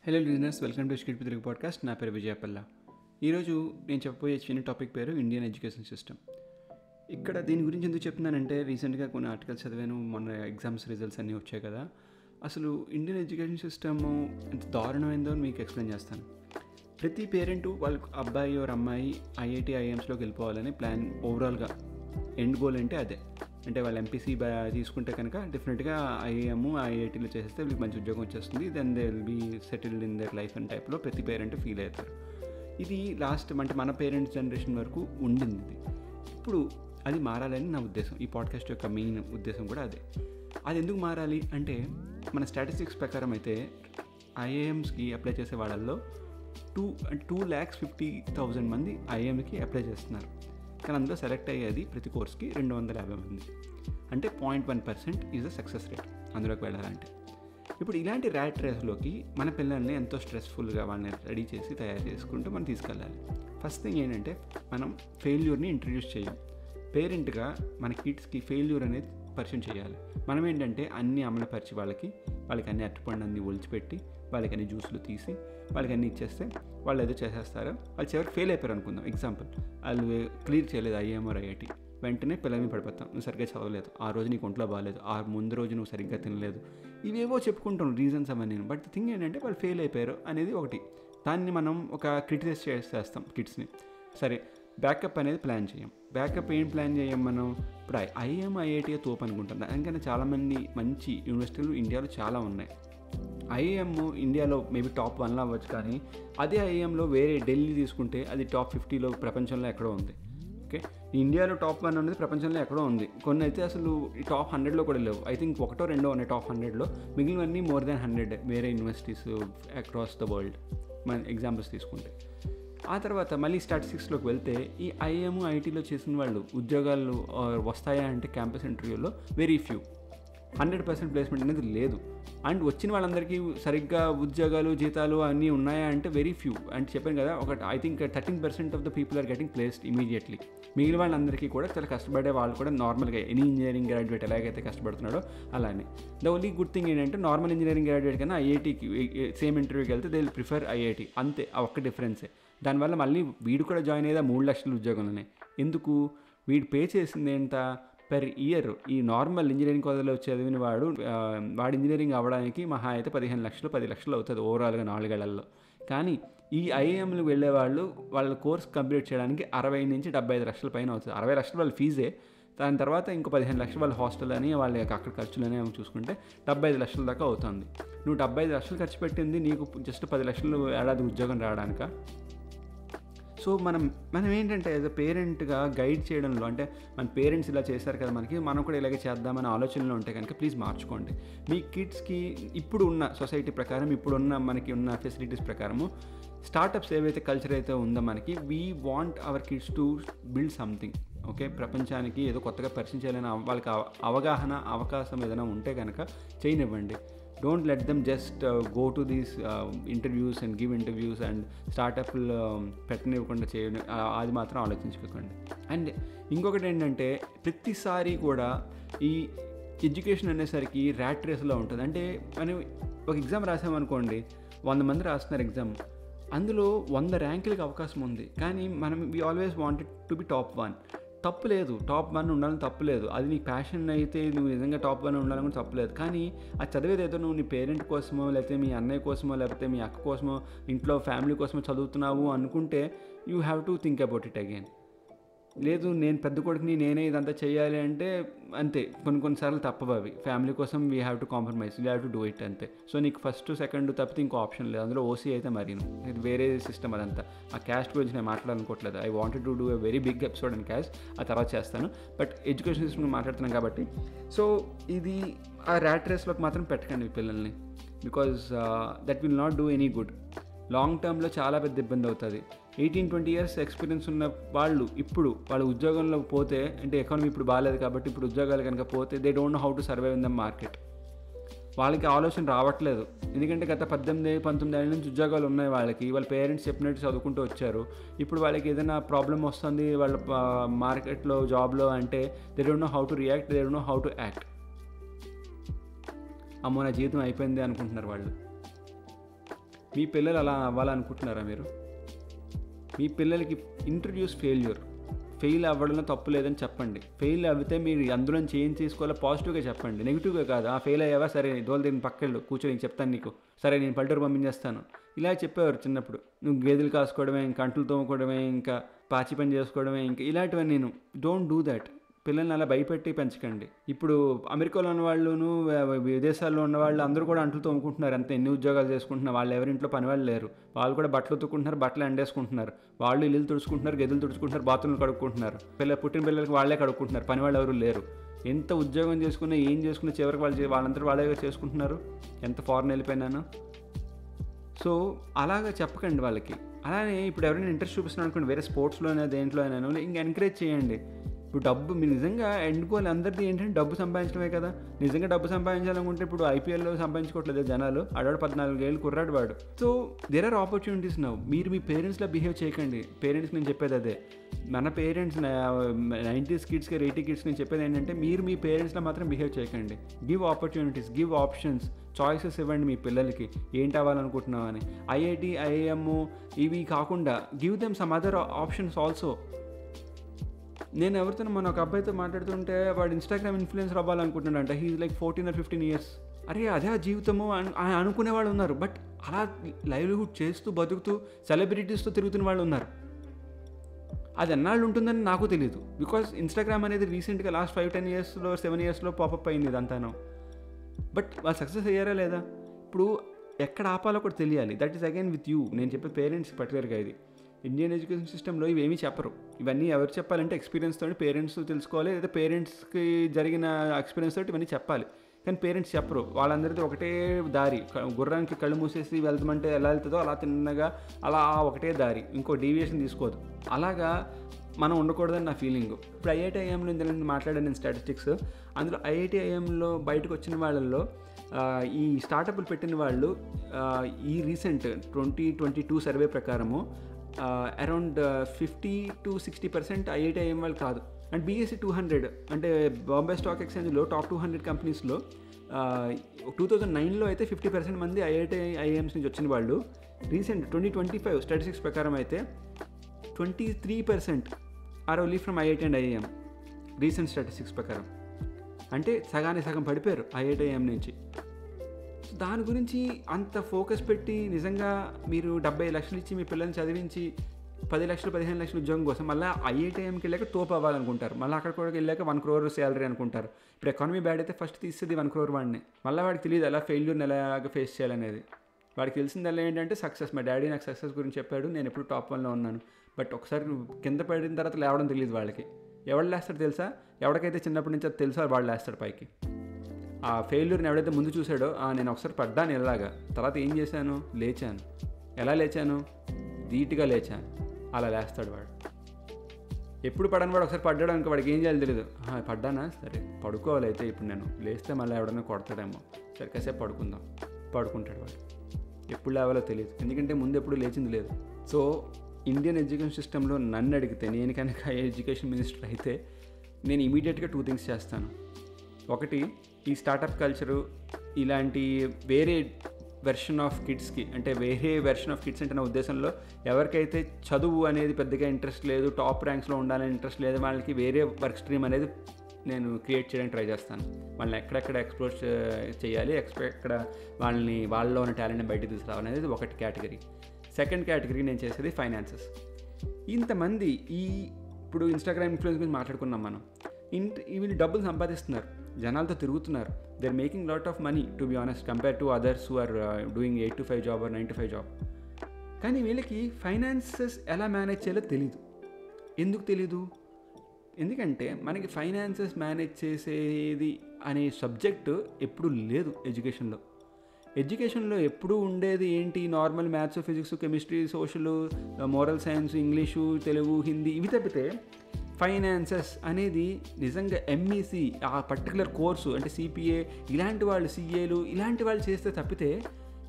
Hello listeners, welcome to skit Telugu podcast. నా పేరు విజయపల్ల. ఈరోజు నేను చెప్పబోయే చిన్న టాపిక్ పేరు ఇండియన్ ఎడ్యుకేషన్ సిస్టమ్. ఇక్కడ దీని గురించి ఎందుకు చెప్తున్నానంటే, రీసెంట్గా కొన్ని ఆర్టికల్స్ చదివాను, మొన్న ఎగ్జామ్స్ రిజల్ట్స్ అన్నీ వచ్చాయి కదా. అసలు ఇండియన్ ఎడ్యుకేషన్ సిస్టమ్ ఎంత దారుణమైందో మీకు ఎక్స్ప్లెయిన్ చేస్తాను. ప్రతి పేరెంటు వాళ్ళ అబ్బాయి ఆర్ అమ్మాయి ఐఐటి ఐఎమ్స్లోకి వెళ్ళిపోవాలని ప్లాన్. ఓవరాల్గా ఎండ్ గోల్ అంటే అదే. అంటే వాళ్ళు ఎంపీసీ తీసుకుంటే కనుక డెఫినెట్గా ఐఐఎం ఐఐటీలో చేస్తే వీళ్ళకి మంచి ఉద్యోగం వచ్చేస్తుంది, then they will be settled in their life and టైప్లో ప్రతి పేరెంట్ ఫీల్ అవుతారు. ఇది లాస్ట్ అంటే మన పేరెంట్స్ జనరేషన్ వరకు ఉండింది ఇది. ఇప్పుడు అది మారాలని నా ఉద్దేశం. ఈ పాడ్కాస్ట్ యొక్క మెయిన్ ఉద్దేశం కూడా అదే. అది ఎందుకు మారాలి అంటే, మన స్టాటిస్టిక్స్ ప్రకారం అయితే ఐఐఎమ్స్కి అప్లై చేసే వాళ్ళల్లో 2,50,000 మంది ఐఐఎంకి అప్లై చేస్తున్నారు. కానీ అందులో సెలెక్ట్ అయ్యేది ప్రతి కోర్స్కి 250 మంది. అంటే 0.1% ఈజ్ ద సక్సెస్ రేట్ అందులోకి వెళ్ళాలంటే. ఇప్పుడు ఇలాంటి ర్యాట్ రేస్లోకి మన పిల్లల్ని ఎంతో స్ట్రెస్ఫుల్గా వాళ్ళని రెడీ చేసి తయారు చేసుకుంటూ మనం తీసుకెళ్ళాలి. ఫస్ట్ థింగ్ ఏంటంటే, మనం ఫెయిల్యూర్ని ఇంట్రడ్యూస్ చేయం. పేరెంట్గా మన కిడ్స్కి ఫెయిల్యూర్ అనేది పరిచయం చేయాలి. మనం ఏంటంటే అన్నీ అమలుపరిచి వాళ్ళకి అన్ని అట్టుపండు అన్నీ ఒలిచిపెట్టి వాళ్ళకి అన్ని జ్యూసులు తీసి వాళ్ళకి అన్నీ ఇచ్చేస్తే వాళ్ళు ఏదో చేసేస్తారు. వాళ్ళు చివరికి ఫెయిల్ అయిపోయారు అనుకుందాం. ఎగ్జాంపుల్, వాళ్ళు క్లియర్ చేయలేదు ఐఎం ఆర్ ఐఐటి, వెంటనే పిల్లల్ని పడిపోతాం. నువ్వు సరిగ్గా చదవలేదు, ఆ రోజు నీకు ఒంట్లో బాగాలేదు, ఆ ముందు రోజు నువ్వు సరిగ్గా తినలేదు, ఇవేవో చెప్పుకుంటాం రీజన్స్ అవన్నీ. బట్ ది థింగ్ ఏంటంటే, వాళ్ళు ఫెయిల్ అయిపోయారు అనేది ఒకటి. దాన్ని మనం ఒక క్రిటిసైజ్ చేస్తాం కిడ్స్ని. సరే, బ్యాకప్ అనేది ప్లాన్ చేయం. బ్యాకప్ ఏం ప్లాన్ చేయం మనం? ఇప్పుడు ఐఎం ఐఐటీ తోపు అనుకుంటాం. దానికన్నా చాలామంది మంచి యూనివర్సిటీలు ఇండియాలో చాలా ఉన్నాయి. ఐఐఎం ఇండియాలో మేబీ టాప్ 1లో అవ్వచ్చు, కానీ అదే ఐఐఎంలో వేరే ఢిల్లీ తీసుకుంటే అది టాప్ 50లో ప్రపంచంలో ఎక్కడో ఉంది. ఓకే, ఇండియాలో టాప్ 1 అనేది ప్రపంచంలో ఎక్కడో ఉంది. కొన్ని అయితే అసలు ఈ టాప్ 100లో కూడా లేవు. ఐ థింక్ 1 or 2 ఉన్నాయి టాప్ 100లో. మిగిలినవన్నీ మోర్ దాన్ 100 వేరే యూనివర్సిటీస్ అక్రాస్ ద వరల్డ్ మన ఎగ్జాంపుల్స్ తీసుకుంటే. ఆ తర్వాత మళ్ళీ స్టాటిస్టిక్స్లోకి వెళ్తే, ఈ ఐఎం ఐటీలో చేసిన వాళ్ళు ఉద్యోగాలు వస్తాయా అంటే క్యాంపస్ ఇంటర్వ్యూలో వెరీ ఫ్యూ. 100% ప్లేస్మెంట్ అనేది లేదు. అండ్ వచ్చిన వాళ్ళందరికీ సరిగ్గా ఉద్యోగాలు జీతాలు అన్నీ ఉన్నాయా అంటే వెరీ ఫ్యూ. అంటే చెప్పాను కదా, I think 13% of the people are getting placed immediately. మిగిలిన వాళ్ళందరికీ కూడా చాలా కష్టపడే వాళ్ళు కూడా నార్మల్గా ఎనీ ఇంజనీరింగ్ గ్రాడ్యుయేట్ ఎలాగైతే కష్టపడుతున్నాడో అలానే. ద ఓన్లీ గుడ్ థింగ్ ఏంటంటే, నార్మల్ ఇంజనీరింగ్ గ్రాడ్యుయేట్ కన్నా ఐఐటీకి సేమ్ ఇంటర్వ్యూకి వెళ్తే దే విల్ ప్రిఫర్ ఐఐటీ, అంతే. ఆ ఒక్క డిఫరెన్సే. దానివల్ల మళ్ళీ వీడు కూడా జాయిన్ అయ్యేదా 3 లక్షల ఉద్యోగంలోనే. ఎందుకు? వీడు పే చేసింది ఎంత పెర్ ఇయర్? ఈ నార్మల్ ఇంజనీరింగ్ కాలేజ్లో చదివిన వాడు ఇంజనీరింగ్ అవ్వడానికి మహా అయితే 15 లక్షలు 10 లక్షలు అవుతుంది ఓవరాల్గా 4 ఏళ్లలో. కానీ ఈ ఐఐఎంలకు వెళ్ళే వాళ్ళు వాళ్ళ కోర్స్ కంప్లీట్ చేయడానికి 60 నుంచి 75 లక్షల పైన అవుతుంది. 60 లక్షలు వాళ్ళ ఫీజే. దాని తర్వాత ఇంకో 15 లక్షలు వాళ్ళ హాస్టల్ అని వాళ్ళ అక్కడ ఖర్చులని చూసుకుంటే 75 లక్షల దాకా అవుతుంది. నువ్వు 75 లక్షలు ఖర్చు పెట్టింది నీకు జస్ట్ 10 లక్షలు ఏడాది ఉద్యోగం రావడానిక? సో మనం ఏంటంటే యాజ్ అ పేరెంట్గా గైడ్ చేయడంలో, అంటే మన పేరెంట్స్ ఇలా చేశారు కదా మనకి, మనం కూడా ఇలాగే చేద్దామనే ఆలోచనలో ఉంటే కనుక ప్లీజ్ మార్చుకోండి. మీ కిడ్స్కి ఇప్పుడు ఉన్న సొసైటీ ప్రకారం, ఇప్పుడున్న మనకి ఉన్న ఫెసిలిటీస్ ప్రకారము, స్టార్టప్స్ ఏవైతే కల్చర్ అయితే ఉందో మనకి, we want our kids to build something. Okay, ప్రపంచానికి ఏదో కొత్తగా పరిచయం చేయాలని వాళ్ళకి అవగాహన అవకాశం ఏదైనా ఉంటే కనుక చేయనివ్వండి. Don't let them just go to these interviews and give interviews and స్టార్టప్లు పెట్టనివ్వకుండా చేయడం, అది మాత్రం ఆలోచించుకోకండి. అండ్ ఇంకొకటి ఏంటంటే, ప్రతిసారి కూడా ఈ ఎడ్యుకేషన్ అనేసరికి ర్యాట్ రేస్లో ఉంటుంది. అంటే మనం ఒక ఎగ్జామ్ రాసామనుకోండి, 100 మంది రాస్తున్నారు ఎగ్జామ్, అందులో 100 ర్యాంకులకి అవకాశం ఉంది. కానీ we always wanted to be top 1. తప్పు లేదు, టాప్ 1 ఉండాలని తప్పు లేదు. అది నీ ప్యాషన్ అయితే నువ్వు నిజంగా టాప్ 1 ఉండాలని కూడా తప్పు లేదు. కానీ అది చదివేది ఏదో నువ్వు నీ పేరెంట్ కోసమో, లేకపోతే మీ అన్నయ్య కోసమో, లేకపోతే మీ అక్క కోసమో, ఇంట్లో ఫ్యామిలీ కోసమో చదువుతున్నావు అనుకుంటే you have to think about it again. లేదు, నేను పెద్ద కొడుకుని, నేనే ఇదంతా చేయాలి అంటే అంతే. కొన్నిసార్లు తప్పవు అవి. ఫ్యామిలీ కోసం we have to compromise, we have to do it, అంతే. సో నీకు ఫస్ట్ సెకండ్ తప్పితే ఇంకో ఆప్షన్ లేదు. అందులో ఓసీ అయితే మరీను ఇది వేరే సిస్టమ్ అదంతా. ఆ క్యాస్ట్ గురించి నేను మాట్లాడాలనుకోవట్లేదు. I wanted to do a very big episode and caste, ఆ తర్వాత చేస్తాను. బట్ ఎడ్యుకేషన్ సిస్టమ్ మాట్లాడుతున్నాను కాబట్టి, సో ఇది ఆ ర్యాట్ రేస్లోకి మాత్రం పెట్టకండి మీ పిల్లల్ని. Because that will not do any good. Long టర్మ్లో చాలా పెద్ద ఇబ్బంది అవుతుంది. 18-20 years ఎక్స్పీరియన్స్ ఉన్న వాళ్ళు ఇప్పుడు వాళ్ళ ఉద్యోగంలో పోతే, అంటే ఎకానమీ ఇప్పుడు బాగాలేదు కాబట్టి ఇప్పుడు ఉద్యోగాలు కనుక పోతే, they don't know how to survive in the market. వాళ్ళకి ఆలోచన రావట్లేదు. ఎందుకంటే గత 18-19 ఏళ్ళ నుంచి ఉద్యోగాలు ఉన్నాయి వాళ్ళకి. వాళ్ళ పేరెంట్స్ చెప్పినట్టు చదువుకుంటూ వచ్చారు. ఇప్పుడు వాళ్ళకి ఏదైనా ప్రాబ్లం వస్తుంది వాళ్ళ మార్కెట్లో, జాబ్లో అంటే, they don't know how to react, they don't know how to act. అమ్మో నా జీవితం అయిపోయింది అనుకుంటున్నారు వాళ్ళు. మీ పిల్లలు అలా అవ్వాలనుకుంటున్నారా మీరు? మీ పిల్లలకి ఇంట్రడ్యూస్ ఫెయిల్ అవ్వడంలో తప్పు లేదని చెప్పండి. ఫెయిల్ అవితే మీరు అందులో చేంజ్ తీసుకోవాలో పాజిటివ్గా చెప్పండి, నెగిటివ్గా కాదు. ఫెయిల్ అయ్యావా, సరే దోలు దీన్ని పక్కళ్ళు కూర్చొని చెప్తాను నీకు, సరే నేను పల్లెటూరు పంపించేస్తాను, ఇలా చెప్పేవారు చిన్నప్పుడు. నువ్వు గేదెలు కాసుకోవడమే, ఇంకా అంట్లు తోముకోవడమే, ఇంకా పాచి పని చేసుకోవడమే, ఇంకా ఇలాంటివన్నీ. నేను డోంట్ డూ దాట్. పిల్లల్ని అలా భయపెట్టి పెంచకండి. ఇప్పుడు అమెరికాలో ఉన్న వాళ్ళను, విదేశాల్లో ఉన్న వాళ్ళు అందరూ కూడా అంట్లు తోముకుంటున్నారు, అంతే. ఎన్ని ఉద్యోగాలు చేసుకుంటున్నారు, వాళ్ళు ఎవరింట్లో పని వాళ్ళు లేరు. వాళ్ళు కూడా బట్టలు ఉతుక్కుంటున్నారు, బట్టలు ఎండేసుకుంటున్నారు, వాళ్ళు ఇల్లు తుడుచుకుంటున్నారు, గదులు తుడుచుకుంటున్నారు, బాత్రూమ్లు కడుక్కుంటున్నారు. పుట్టిన పిల్లలకి వాళ్ళే కడుక్కుంటున్నారు, పని వాళ్ళు ఎవరు లేరు. ఎంత ఉద్యోగం చేసుకున్నా ఏం చేసుకున్నా చివరికి వాళ్ళంతా వాళ్ళే చేసుకుంటున్నారు, ఎంత ఫారెన్ వెళ్ళిపోయినాను. సో అలాగా చెప్పకండి వాళ్ళకి. అలానే ఇప్పుడు ఎవరైనా ఇంట్రెస్ట్ చూపిస్తున్నాను అనుకోండి, వేరే స్పోర్ట్స్లోనే దేంట్లో అయినా ఇంకా ఎంకరేజ్ చేయండి. ఇప్పుడు డబ్బు మీరు నిజంగా ఎండుకోవాలి. అందరిది ఏంటంటే డబ్బు సంపాదించడమే కదా. నిజంగా డబ్బు సంపాదించాలనుకుంటే ఇప్పుడు ఐపీఎల్లో సంపాదించుకోవట్లేదు జనాలు. ఆడాడు 14 ఏళ్ళు కుర్రాడు వాడు. So there are opportunities now. మీరు మీ పేరెంట్స్లా బిహేవ్ చేయకండి. పేరెంట్స్ నేను చెప్పేది అదే. మన పేరెంట్స్ 90s కిడ్స్కి 80 కిడ్స్కి నేను చెప్పేది ఏంటంటే, మీరు మీ పేరెంట్స్లో మాత్రం బిహేవ్ చేయకండి. Give opportunities, give options, choices ఇవ్వండి మీ పిల్లలకి ఏంటి అవ్వాలనుకుంటున్నావు అని. ఐఐటి, ఐఐఎం ఇవి కాకుండా give them some other options also. నేను ఎవరితో మన ఒక అబ్బాయితో మాట్లాడుతుంటే, వాడు ఇన్స్టాగ్రామ్ ఇన్ఫ్లుయెన్సర్ అవ్వాలనుకుంటున్నాడంట. He is like 14 or 15 years. అరే అదే ఆ జీవితము అనుకునే వాళ్ళు ఉన్నారు. బట్ అలా లైవ్లీహుడ్ చేస్తూ బతుకుతూ సెలబ్రిటీస్తో తిరుగుతున్న వాళ్ళు ఉన్నారు. అది ఎన్నాళ్ళు ఉంటుందని నాకు తెలియదు. బికాజ్ ఇన్స్టాగ్రామ్ అనేది రీసెంట్గా లాస్ట్ 5-10 yearsలో 7 yearsలో పాపప్ అయింది ఇదంతాను. బట్ వాళ్ళు సక్సెస్ అయ్యారా లేదా? ఇప్పుడు ఎక్కడ ఆపాలో కూడా తెలియాలి. That is again with you. నేను చెప్పే పేరెంట్స్ పర్టికులర్గా ఇది. ఇండియన్ ఎడ్యుకేషన్ సిస్టంలో ఇవేమీ చెప్పరు. ఇవన్నీ ఎవరు చెప్పాలంటే ఎక్స్పీరియన్స్ తోటి పేరెంట్స్ తెలుసుకోవాలి, లేదా పేరెంట్స్కి జరిగిన ఎక్స్పీరియన్స్ తోటి ఇవన్నీ చెప్పాలి. కానీ పేరెంట్స్ చెప్పరు. వాళ్ళందరితో ఒకటే దారి. గుర్రానికి కళ్ళు మూసేసి వెళ్తామంటే ఎలా వెళ్తుందో అలా తిన్నగా అలా ఒకటే దారి, ఇంకో డీవియేషన్ తీసుకోదు. అలాగా మనం ఉండకూడదని నా ఫీలింగ్. ఇప్పుడు ఐఐటిఐఎంలో ఇందులో మాట్లాడాను నేను స్టాటిస్టిక్స్. అందులో ఐఐటిఐఎంలో బయటకు వచ్చిన వాళ్ళల్లో ఈ స్టార్టప్లు పెట్టిన వాళ్ళు ఈ రీసెంట్ 2022 సర్వే ప్రకారము అరౌండ్ 50-60% ఐఐటిఐఎం వాళ్ళు కాదు. అండ్ BSE 200 అంటే బాంబే స్టాక్ ఎక్స్చేంజ్లో టాప్ 200 కంపెనీస్లో 2009లో అయితే 50% మంది ఐఐఎమ్స్ నుంచి వచ్చిన వాళ్ళు. రీసెంట్ 2025 స్టాటిస్టిక్స్ ప్రకారం అయితే 23% are only from IIT and IIM. Recent statistics ప్రకారం అంటే సగానికి సగం పడిపోయారు ఐఐటిఐఎం నుంచి. దాని గురించి అంత ఫోకస్ పెట్టి నిజంగా మీరు 70 లక్షలు ఇచ్చి మీ పిల్లల్ని చదివించి 10 లక్షలు 15 లక్షల ఉద్యోగం కోసం మళ్ళీ ఐఐటిఐఎంకి వెళ్ళాక తోపు అవ్వాలనుకుంటారు. మళ్ళీ అక్కడ కూడా వెళ్ళాక 1 crore శాలరీ అనుకుంటారు. ఇప్పుడు ఎకానమీ బ్యాడ్ అయితే ఫస్ట్ తీస్తుంది 1 crore వాడిని. మళ్ళీ వాడికి తెలియదు ఎలా ఫెయిల్యూర్ని ఎలాగ ఫేస్ చేయాలనేది. వాడికి తెలిసిందల్లా ఏంటంటే సక్సెస్. మా డాడీ నాకు సక్సెస్ గురించి చెప్పాడు, నేను ఎప్పుడు టాప్ 1లో ఉన్నాను. బట్ ఒకసారి కింద పడిన తర్వాత లేవడం తెలియదు వాళ్ళకి. ఎవడు లేస్తాడు తెలుసా? ఎవరికైతే చిన్నప్పటి నుంచి అది తెలుసో వాడు లేస్తాడు పైకి. ఆ ఫెయిల్యూర్ని ఎవడైతే ముందు చూసాడో, నేను ఒకసారి పడ్డాను ఇలాగా, తర్వాత ఏం చేశాను, లేచాను. ఎలా లేచాను? ధీటుగా లేచాను. అలా లేస్తాడు వాడు. ఎప్పుడు పడని వాడు ఒకసారి పడ్డాడు అనుకో, వాడికి ఏం చేయాలి తెలియదు. పడ్డానా, సరే పడుకోవాలి అయితే ఇప్పుడు నేను, లేస్తే మళ్ళీ ఎవడన్నా కొడతాడేమో, సరే కాసేపు పడుకుందాం. పడుకుంటాడు వాడు. ఎప్పుడు లేవాలో తెలియదు, ఎందుకంటే ముందు ఎప్పుడు లేచింది లేదు. సో ఇండియన్ ఎడ్యుకేషన్ సిస్టంలో నన్ను అడిగితే, నేను కనుక ఎడ్యుకేషన్ మినిస్టర్ అయితే నేను ఇమీడియట్గా 2 things చేస్తాను. ఒకటి, ఈ స్టార్టప్ కల్చరు ఇలాంటి వేరే వెర్షన్ ఆఫ్ కిడ్స్కి, అంటే వేరే వెర్షన్ ఆఫ్ కిడ్స్ అంటే నా ఉద్దేశంలో ఎవరికైతే చదువు అనేది పెద్దగా ఇంట్రెస్ట్ లేదు, టాప్ ర్యాంక్స్లో ఉండాలని ఇంట్రెస్ట్ లేదు, వాళ్ళకి వేరే వర్క్ స్ట్రీమ్ అనేది నేను క్రియేట్ చేయడానికి ట్రై చేస్తాను. వాళ్ళని ఎక్కడెక్కడ ఎక్స్ప్లోర్ చేయాలి, ఎక్కడ వాళ్ళలో ఉన్న టాలెంట్ని బయటకు తీసుకురావాలి అనేది ఒకటి కేటగిరీ. సెకండ్ కేటగిరీ నేను చేసేది ఫైనాన్సెస్. ఇంతమంది ఇప్పుడు ఇన్స్టాగ్రామ్ ఇన్ఫ్లుయెన్స్ గురించి మాట్లాడుకున్నాం మనం. వీళ్ళు డబ్బులు సంపాదిస్తున్నారు, జనాలతో తిరుగుతున్నారు. They are making lot of money to be honest compare to others who are doing 8 to 5 job are 9 to 5 job. కానీ వీళ్ళకి ఫైనాన్సెస్ ఎలా మేనేజ్ చేయాలో తెలీదు. ఎందుకు తెలీదు? ఎందుకంటే మనకి ఫైనాన్సెస్ మేనేజ్ చేసేది అనే సబ్జెక్టు ఎప్పుడూ లేదు ఎడ్యుకేషన్లో. ఎడ్యుకేషన్లో ఎప్పుడూ ఉండేది ఏంటి, normal maths, physics, chemistry, social, moral science, English, Telugu, Hindi ఇవి తప్పితే ఫైనాన్సెస్ అనేది నిజంగా ఎంఈసి ఆ పర్టికులర్ కోర్సు అంటే సిపిఏ ఇలాంటి వాళ్ళు, సిఏలు ఇలాంటి వాళ్ళు చేస్తే తప్పితే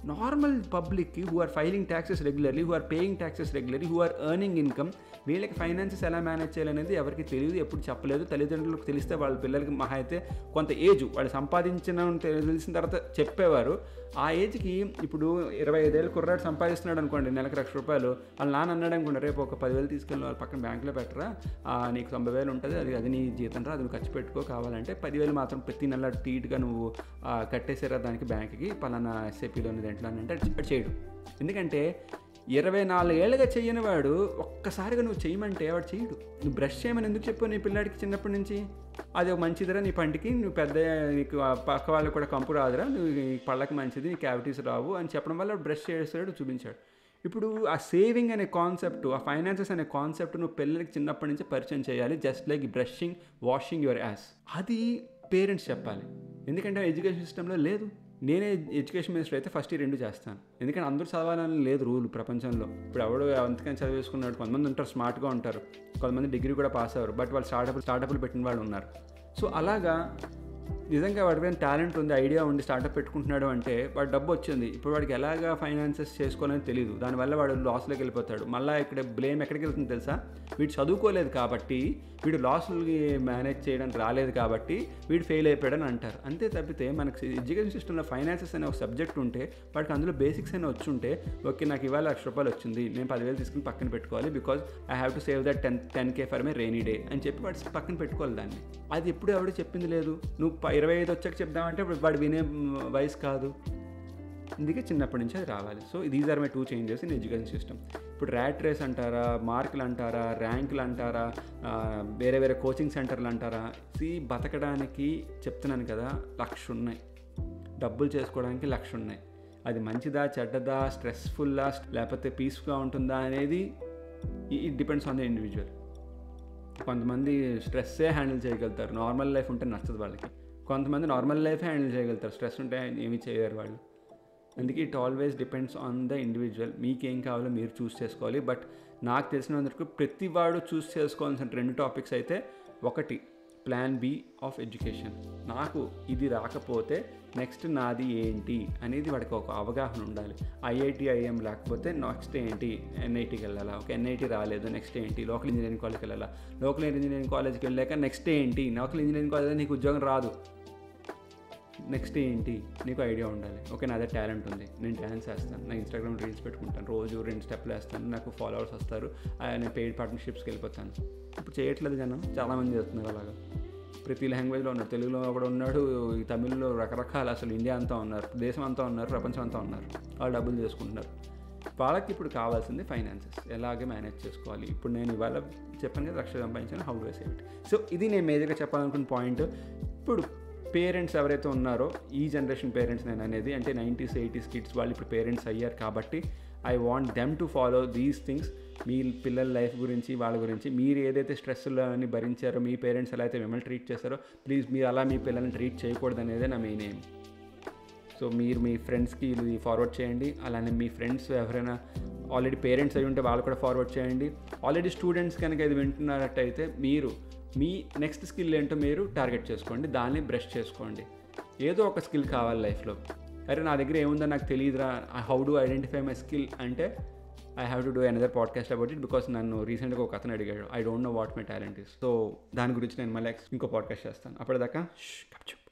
నార్మల్ పబ్లిక్కి who are filing taxes regularly, who are paying taxes regularly, who are earning income, వీళ్ళకి ఫైనాన్సెస్ ఎలా మేనేజ్ చేయాలనేది ఎవరికి తెలియదు, ఎప్పుడు చెప్పలేదు. తల్లిదండ్రులకు తెలిస్తే వాళ్ళ పిల్లలకి మహా అయితే కొంత ఏజ్ వాళ్ళు సంపాదించిన తెలిసిన తర్వాత చెప్పేవారు. ఆ ఏజ్కి ఇప్పుడు 25 ఏళ్ళ కుర్రాడు సంపాదిస్తున్నాడు అనుకోండి, నెలకు ₹1,00,000, వాళ్ళ నాన్న అన్నాడు అనుకోండి, రేపు ఒక 10,000 తీసుకెళ్ళి వాళ్ళ పక్కన బ్యాంకులో పెట్టరా, నీకు 90,000 ఉంటుంది, అది నీ జీతం రా, అది నువ్వు ఖర్చు పెట్టుకో, కావాలంటే 10,000 మాత్రం ప్రతి నెల టీట్గా నువ్వు కట్టేసారా దానికి బ్యాంక్కి పలానా ఎస్ఐపిలోని దేంట్లో అని అంటే అది చేయడు. ఎందుకంటే 24 ఏళ్ళుగా చెయ్యని వాడు ఒక్కసారిగా నువ్వు చేయమంటే వాడు చేయడు. నువ్వు బ్రష్ చేయమని ఎందుకు చెప్పావు నీ పిల్లాడికి చిన్నప్పటి నుంచి? అది ఒక మంచిదిరా నీ పంటికి, నువ్వు పెద్ద నీకు పక్క వాళ్ళకి కూడా కంపు రాదురా, నువ్వు పళ్ళకి మంచిది, నీ క్యావిటీస్ రావు అని చెప్పడం వల్ల బ్రష్ చేసాడు, చూపించాడు. ఇప్పుడు ఆ సేవింగ్ అనే కాన్సెప్ట్, ఆ ఫైనాన్సెస్ అనే కాన్సెప్ట్ నువ్వు పిల్లలకి చిన్నప్పటి నుంచి పరిచయం చేయాలి. Just like brushing, washing your ass. అది పేరెంట్స్ చెప్పాలి. ఎందుకంటే ఎడ్యుకేషన్ సిస్టంలో లేదు. నేనే ఎడ్యుకేషన్ మినిస్టర్ అయితే ఫస్ట్ ఈ 2 చేస్తాను. ఎందుకంటే అందరూ చదవాలని లేదు రూల్ ప్రపంచంలో. ఇప్పుడు ఎవడు అంతకని చదివేసుకున్నాడు, కొంతమంది ఉంటారు స్మార్ట్గా ఉంటారు, కొంతమంది డిగ్రీ కూడా పాస్ అవ్వరు, బట్ వాళ్ళు స్టార్టప్లు పెట్టిన వాళ్ళు ఉన్నారు. సో అలాగా నిజంగా వాడి మీద టాలెంట్ ఉంది, ఐడియా ఉంది, స్టార్టప్ పెట్టుకుంటున్నాడు అంటే వాడు డబ్బు వచ్చింది, ఇప్పుడు వాడికి ఎలాగా ఫైనాన్సెస్ చేసుకోవాలని తెలియదు, దానివల్ల వాడు లాస్లోకి వెళ్ళిపోతాడు. మళ్ళీ ఇక్కడ బ్లేమ్ ఎక్కడికి వెళ్తుంది తెలుసా? వీడు చదువుకోలేదు కాబట్టి, వీడు లాస్లకి మేనేజ్ చేయడానికి రాలేదు కాబట్టి వీడు ఫెయిల్ అయిపోయాడని అంటారు. అంతే తప్పితే మనకి ఎడ్యుకేషన్ సిస్టంలో ఫైనాన్సెస్ అనే ఒక సబ్జెక్ట్ ఉంటే వాడికి అందులో బేసిక్స్ అయినా వచ్చి ఉంటే, ఓకే నాకు ఇవాళ ₹1,00,000 వచ్చింది, నేను 10,000 తీసుకుని పక్కన పెట్టుకోవాలి, because I have to save that 10K for my rainy day అని చెప్పి వాడు పక్కన పెట్టుకోవాలి దాన్ని. అది ఎప్పుడు ఎవడు చెప్పింది లేదు. నువ్వు 25 వచ్చాక చెప్దామంటే వాడు వినే వయసు కాదు. అందుకే చిన్నప్పటి నుంచి అది రావాలి. So these are my 2 changes in education system. ఇప్పుడు ర్యాట్ రేస్ అంటారా, మార్కులు అంటారా, ర్యాంకులు అంటారా, వేరే వేరే కోచింగ్ సెంటర్లు అంటారా, బతకడానికి చెప్తున్నాను కదా, 1,00,000 ఉన్నాయి, డబ్బులు చేసుకోవడానికి 1,00,000 ఉన్నాయి. అది మంచిదా చెడ్డదా, స్ట్రెస్ఫుల్లా లేకపోతే పీస్ఫుల్గా ఉంటుందా అనేది it depends on the individual. కొంతమంది స్ట్రెస్సే హ్యాండిల్ చేయగలుగుతారు, నార్మల్ లైఫ్ ఉంటే నచ్చదు వాళ్ళకి. కొంతమంది నార్మల్ లైఫే హ్యాండిల్ చేయగలుగుతారు, స్ట్రెస్ ఉంటే ఏమీ చేయరు వాళ్ళు. అందుకే it always depends on the individual. మీకేం కావాలో మీరు చూస్ చేసుకోవాలి. బట్ నాకు తెలిసినందుకు ప్రతి వాడు చూస్ చేసుకోవాల్సిన 2 టాపిక్స్ అయితే, ఒకటి ప్లాన్ బి ఆఫ్ ఎడ్యుకేషన్, నాకు ఇది రాకపోతే నెక్స్ట్ నాది ఏంటి అనేది వాడికి ఒక అవగాహన ఉండాలి. ఐఐటి ఐఎం లేకపోతే నెక్స్ట్ ఏంటి, ఎన్ఐటీకి వెళ్ళాలా, ఒక ఎన్ఐటి రాలేదు నెక్స్ట్ ఏంటి, లోకల్ ఇంజనీరింగ్ కాలేజ్కి వెళ్ళాలా, లోకల్ ఇంజనీరింగ్ కాలేజ్కి వెళ్ళాక నెక్స్ట్ ఏంటి, లోకల్ ఇంజనీరింగ్ కాలేజ్ నీకు ఉద్యోగం రాదు, నెక్స్ట్ ఏంటి నీకు ఐడియా ఉండాలి. ఓకే నా అదే టాలెంట్ ఉంది, నేను డ్యాన్స్ వేస్తాను, నా ఇన్స్టాగ్రామ్ రీల్స్ పెట్టుకుంటాను, రోజు 2 స్టెప్లు వేస్తాను, నాకు ఫాలోవర్స్ వస్తారు, నేను పెయిడ్ పార్ట్నర్షిప్స్కి వెళ్ళిపోతాను. ఇప్పుడు చేయట్లేదు జనం, చాలామంది చేస్తున్నారు అలాగా. ప్రతి లాంగ్వేజ్లో ఉన్నాడు, తెలుగులో కూడా ఉన్నాడు, ఈ తమిళ్లో రకరకాల, అసలు ఇండియా అంతా ఉన్నారు, దేశం అంతా ఉన్నారు, ప్రపంచం అంతా ఉన్నారు, వాళ్ళు డబ్బులు చేసుకుంటున్నారు. వాళ్ళకి ఇప్పుడు కావాల్సింది ఫైనాన్సెస్ ఎలాగే మేనేజ్ చేసుకోవాలి. ఇప్పుడు నేను ఇవాళ చెప్పాను కదా, 1,00,000 సంపాదించాను, how do I save it. So ఇది నేను మేజర్గా చెప్పాలనుకున్న పాయింట్. ఇప్పుడు పేరెంట్స్ ఎవరైతే ఉన్నారో, ఈ జనరేషన్ పేరెంట్స్ నేను అనేది, అంటే 90s 80s కిడ్స్ వాళ్ళు ఇప్పుడు పేరెంట్స్ అయ్యారు కాబట్టి I want them to follow these things. మీ పిల్లల లైఫ్ గురించి, వాళ్ళ గురించి, మీరు ఏదైతే స్ట్రెస్ని భరించారో, మీ పేరెంట్స్ ఎలా అయితే మిమ్మల్ని ట్రీట్ చేస్తారో, ప్లీజ్ మీరు అలా మీ పిల్లల్ని ట్రీట్ చేయకూడదు అనేదే నా మెయిన్ ఎయిమ్. సో మీరు మీ ఫ్రెండ్స్కి ఇది ఫార్వర్డ్ చేయండి. అలానే మీ ఫ్రెండ్స్ ఎవరైనా ఆల్రెడీ పేరెంట్స్ అయి ఉంటే వాళ్ళు కూడా ఫార్వర్డ్ చేయండి. ఆల్రెడీ స్టూడెంట్స్ కనుక ఇది వింటున్నట్టయితే మీరు మీ నెక్స్ట్ స్కిల్ ఏంటో మీరు టార్గెట్ చేసుకోండి, దాన్ని బ్రష్ చేసుకోండి. ఏదో ఒక స్కిల్ కావాలి లైఫ్లో. అరే నా దగ్గర ఏముందో నాకు తెలియదురా, how do identify my skill అంటే I have to do another podcast about it, because నన్ను రీసెంట్గా ఒక అతను అడిగాడు, I don't know what my talent is. So దాని గురించి నేను మళ్ళీ ఇంకో పాడ్కాస్ట్ చేస్తాను. అప్పటిదాకా